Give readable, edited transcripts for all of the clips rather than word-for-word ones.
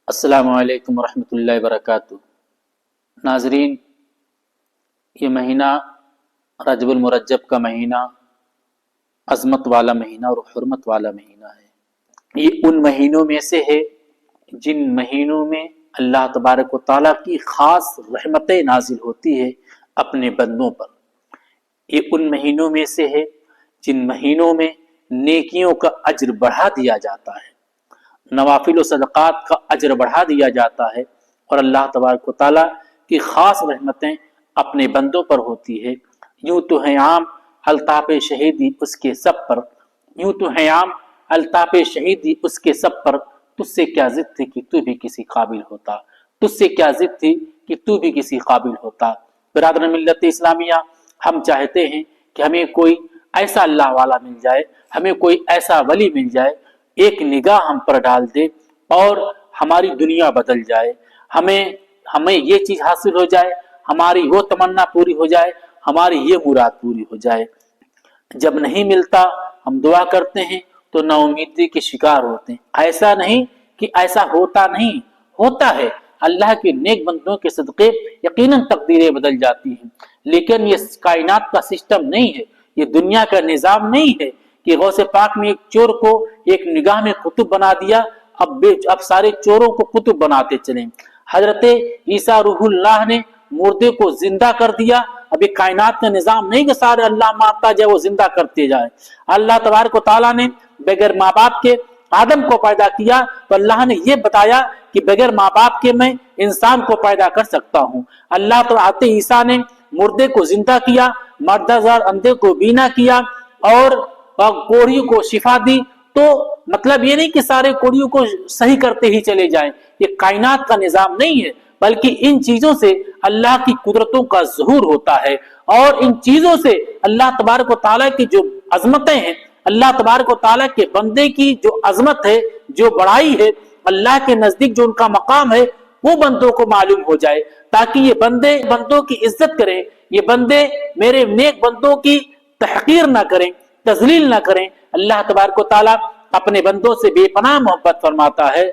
السلام علیکم ورحمۃ اللہ وبرکاتہ۔ ناظرین، یہ مہینہ رجب المرجب کا مہینہ عظمت والا مہینہ اور حرمت والا مہینہ ہے۔ یہ ان مہینوں میں سے ہے جن مہینوں میں اللہ تبارک و تعالیٰ کی خاص رحمتیں نازل ہوتی ہے اپنے بندوں پر۔ یہ ان مہینوں میں سے ہے جن مہینوں میں نیکیوں کا اجر بڑھا دیا جاتا ہے، نوافل و صدقات کا اجر بڑھا دیا جاتا ہے، اور اللہ تبارک و تعالیٰ کی خاص رحمتیں اپنے بندوں پر ہوتی ہے۔ یوں تو ہے عام الطاف شہیدی اس کے سب پر، یوں تو ہے عام الطاف شہیدی اس کے سب پر، تجھ سے کیا ضد تھی کہ تو بھی کسی قابل ہوتا، تجھ سے کیا ضد تھی کہ تو بھی کسی قابل ہوتا۔ برادر ملت اسلامیہ، ہم چاہتے ہیں کہ ہمیں کوئی ایسا اللہ والا مل جائے، ہمیں کوئی ایسا ولی مل جائے، ایک نگاہ ہم پر ڈال دے اور ہماری دنیا بدل جائے، ہمیں یہ چیز حاصل ہو جائے، ہماری وہ تمنا پوری ہو جائے، ہماری یہ مراد پوری ہو جائے۔ جب نہیں ملتا ہم دعا کرتے ہیں تو نا امیدی کے شکار ہوتے ہیں۔ ایسا نہیں کہ ایسا ہوتا نہیں، ہوتا ہے۔ اللہ کے نیک بندوں کے صدقے یقیناً تقدیریں بدل جاتی ہیں، لیکن یہ کائنات کا سسٹم نہیں ہے، یہ دنیا کا نظام نہیں ہے کہ غوث پاک نے ایک چور کو ایک نگاہ میں قطب بنا دیا، اب سارے چوروں کو قطب بناتے چلیں۔ حضرت عیسیٰ روح اللہ نے مردے کو زندہ کر دیا، اب یہ کائنات کا نظام نہیں کہ سارے اللہ مارتا جائے وہ زندہ کرتے جائے۔ اللہ تبارک و تعالیٰ نے بغیر ماں باپ کے آدم کو پیدا کیا تو اللہ نے یہ بتایا کہ بغیر ماں باپ کے میں انسان کو پیدا کر سکتا ہوں۔ اللہ تو آتے عیسیٰ نے مردے کو زندہ کیا، مردہ زار اندھے کو بینا کیا، اور کوڑیوں کو شفا دی۔ تو مطلب یہ نہیں کہ سارے کوڑیوں کو صحیح کرتے ہی چلے جائیں، یہ کائنات کا نظام نہیں ہے، بلکہ ان چیزوں سے اللہ کی قدرتوں کا ظہور ہوتا ہے، اور ان چیزوں سے اللہ تبارک و تعالیٰ کی جو عظمتیں ہیں، اللہ تبارک و تعالیٰ کے بندے کی جو عظمت ہے، جو بڑائی ہے، اللہ کے نزدیک جو ان کا مقام ہے، وہ بندوں کو معلوم ہو جائے، تاکہ یہ بندے بندوں کی عزت کریں، یہ بندے میرے نیک بندوں کی تحقیر نہ کریں، تذلیل نہ کریں۔ اللہ تبارک و تعالیٰ اپنے بندوں سے بے پناہ محبت فرماتا ہے۔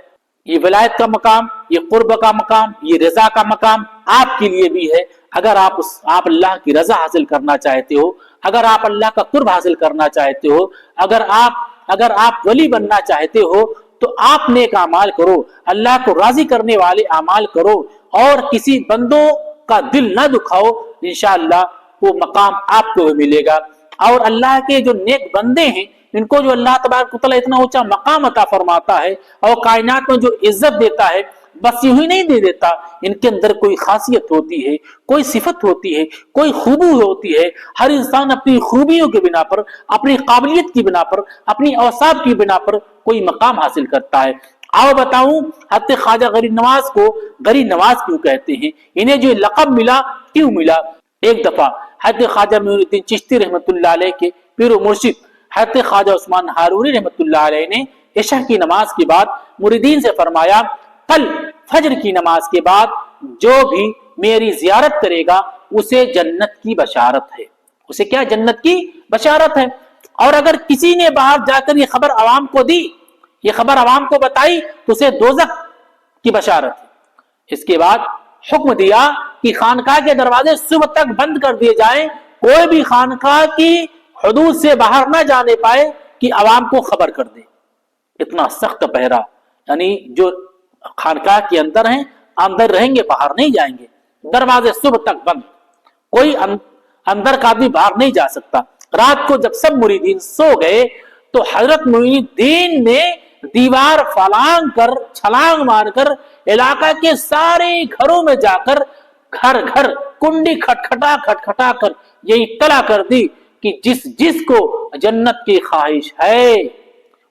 یہ ولایت کا مقام، یہ قرب کا مقام، یہ رضا کا مقام آپ کے لیے بھی ہے۔ اگر آپ اللہ کی رضا حاصل کرنا چاہتے ہو، اگر آپ اللہ کا قرب حاصل کرنا چاہتے ہو، اگر آپ ولی بننا چاہتے ہو، تو آپ نیک اعمال کرو، اللہ کو راضی کرنے والے اعمال کرو، اور کسی بندوں کا دل نہ دکھاؤ، انشاءاللہ وہ مقام آپ کو ملے گا۔ اور اللہ کے جو نیک بندے ہیں، ان کو جو اللہ تبارک و تعالیٰ اتنا اونچا مقام عطا فرماتا ہے اور کائنات میں جو عزت دیتا ہے، بس یوں ہی نہیں دے دیتا، ان کے اندر کوئی خاصیت ہوتی ہے، کوئی صفت ہوتی ہے، کوئی خوبی ہوتی ہے۔ ہر انسان اپنی خوبیوں کی بنا پر، اپنی قابلیت کی بنا پر، اپنی اوصاف کی بنا پر کوئی مقام حاصل کرتا ہے۔ آؤ بتاؤں، حضرت خواجہ غریب نواز کو غریب نواز کیوں کہتے ہیں؟ انہیں جو لقب ملا کیوں ملا؟ ایک دفعہ حضرت خواجہ معین الدین چشتی رحمۃ اللہ علیہ کے پیر و مرشد حضرت خواجہ عثمان ہارونی رحمۃ اللہ علیہ نے عشاء کی نماز کے بعد مریدین سے فرمایا، کل فجر کی نماز کے بعد جو بھی میری زیارت کرے گا اسے جنت کی بشارت ہے، اسے کیا؟ جنت کی بشارت ہے۔ اور اگر کسی نے باہر جا کر یہ خبر عوام کو دی، یہ خبر عوام کو بتائی، تو اسے دوزخ کی بشارت ہے۔ اس کے بعد حکم دیا کہ خانقاہ کے دروازے صبح تک بند کر دیے جائیں، کوئی بھی خانقاہ کی حدود سے باہر نہ جانے پائے کہ عوام کو خبر کر دے۔ اتنا سخت پہرا، یعنی جو خانقاہ کے اندر ہیں اندر رہیں گے، باہر نہیں جائیں گے، دروازے صبح تک بند، کوئی اندر کا آدمی باہر نہیں جا سکتا۔ رات کو جب سب مریدین سو گئے تو حضرت معین الدین نے دیوار فلانگ کر، چھلانگ مار کر، علاقہ کے سارے گھروں میں جا کر گھر گھر کنڈی کھٹکھٹا کر یہ اطلاع کر دی کہ جس کو جنت کی خواہش ہے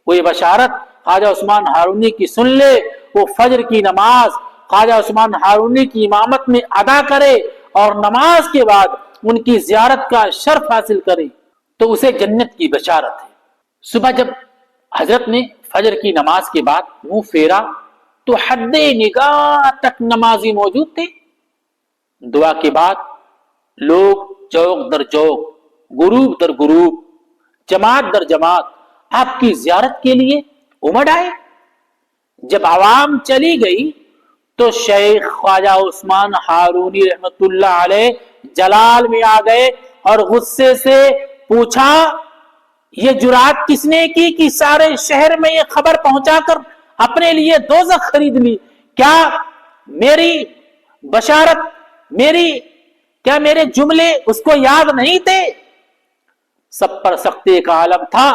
وہ یہ بشارت خواجہ عثمان ہارونی کی سن لے، وہ فجر کی نماز خواجہ عثمان ہارونی کی امامت میں ادا کرے اور نماز کے بعد ان کی زیارت کا شرف حاصل کرے تو اسے جنت کی بشارت ہے۔ صبح جب حضرت نے فجر کی نماز کے بعد منہ پھیرا تو حد نگاہ تک نمازی موجود تھے۔ دعا کے بعد لوگ چوک در چوک، گروپ در گروپ، جماعت در جماعت آپ کی زیارت کے لیے امڑ آئے۔ جب عوام چلی گئی تو شیخ خواجہ عثمان ہارونی رحمت اللہ علیہ جلال میں آ گئے اور غصے سے پوچھا یہ جرات کس نے کی کہ سارے شہر میں یہ خبر پہنچا کر اپنے لیے دوزخ خرید لی؟ کیا میری بشارت کیا میرے جملے اس کو یاد نہیں تھے؟ سب پر سختی کا عالم تھا۔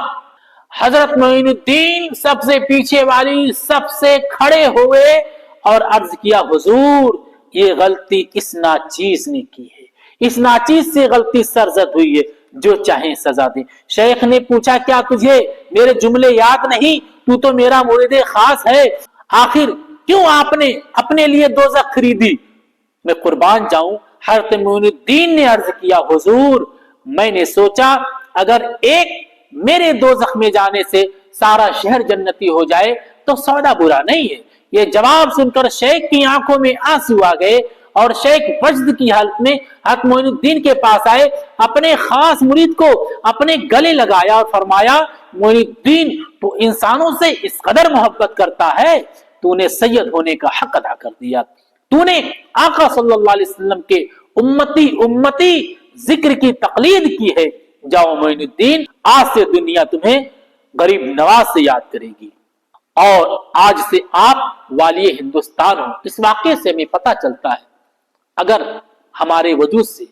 حضرت معین الدین سب سے پیچھے والی سب سے کھڑے ہوئے اور عرض کیا حضور یہ غلطی اس ناچیز نے کی ہے، اس ناچیز سے غلطی سرزد ہوئی ہے، جو چاہیں سزا دیں۔ شیخ نے پوچھا کیا تجھے میرے جملے یاد نہیں؟ تو تو میرا مرید خاص ہے، آخر کیوں آپ نے اپنے لیے دوزخ خریدی؟ میں قربان جاؤں، حضرت معین الدین نے عرض کیا حضور میں نے سوچا اگر ایک میرے دوزخ میں جانے سے سارا شہر جنتی ہو جائے تو سودا برا نہیں ہے۔ یہ جواب سن کر شیخ کی آنکھوں میں آنسو آ گئے اور شیخ وجد کی حالت میں حضرت معین الدین کے پاس آئے، اپنے خاص مرید کو اپنے گلے لگایا اور فرمایا معین الدین تو انسانوں سے اس قدر محبت کرتا ہے، تو نے سید ہونے کا حق ادا کر دیا، تو نے آقا صلی اللہ علیہ وسلم کے امتی ذکر کی تقلید کی ہے۔ جاؤ معین الدین، آج سے دنیا تمہیں غریب نواز سے یاد کرے گی اور آج سے آپ والی ہندوستان ہو۔ اس واقعے سے ہمیں پتہ چلتا ہے اگر ہمارے وجود سے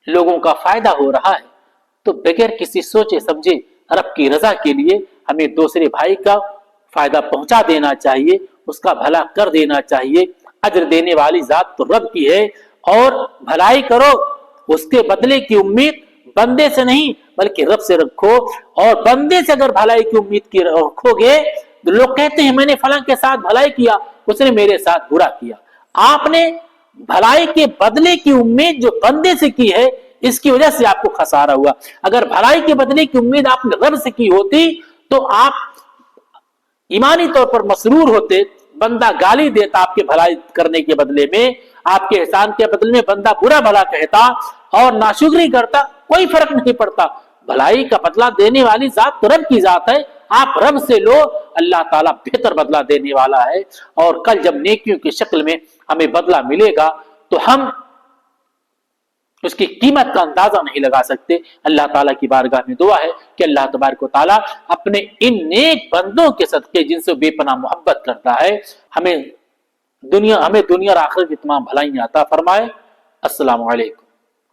لوگوں کا فائدہ ہو رہا ہے تو بغیر کسی سوچے سمجھے رب کی رضا کے لیے ہمیں دوسرے بھائی کا فائدہ پہنچا دینا چاہیے، اس کا بھلا کر دینا چاہیے۔ اجر دینے والی ذات تو رب کی ہے، اور بھلائی کرو اس کے بدلے کی امید بندے سے نہیں بلکہ رب سے رکھو، اور بندے سے اگر بھلائی کی امید کی رکھو گے تو لوگ کہتے ہیں میں نے فلاں کے ساتھ بھلائی کیا، اس نے میرے ساتھ برا کیا۔ آپ نے بھلائی کے بدلے کی امید جو بندے سے کی ہے، اس کی وجہ سے آپ کو خسارہ ہوا۔ اگر بھلائی کے بدلے کی امید آپ نے رب سے کی ہوتی تو آپ ایمانی طور پر مسرور ہوتے۔ بندہ گالی دیتا آپ کے بھلائی کرنے کے بدلے میں، آپ کے احسان کے بدلے میں بندہ برا بھلا کہتا اور ناشکری کرتا، کوئی فرق نہیں پڑتا۔ بھلائی کا بدلہ دینے والی ذات تو رب کی ذات ہے، آپ رب سے لو، اللہ تعالیٰ بہتر بدلہ دینے والا ہے۔ اور کل جب نیکیوں کی شکل میں ہمیں بدلہ ملے گا تو ہم اس کی قیمت کا اندازہ نہیں لگا سکتے۔ اللہ تعالیٰ کی بارگاہ میں دعا ہے کہ اللہ تبارک و تعالیٰ اپنے ان نیک بندوں کے صدقے جن سے بے پناہ محبت کرتا ہے ہمیں دنیا اور آخرت کی تمام بھلائیاں عطا فرمائے۔ السلام علیکم۔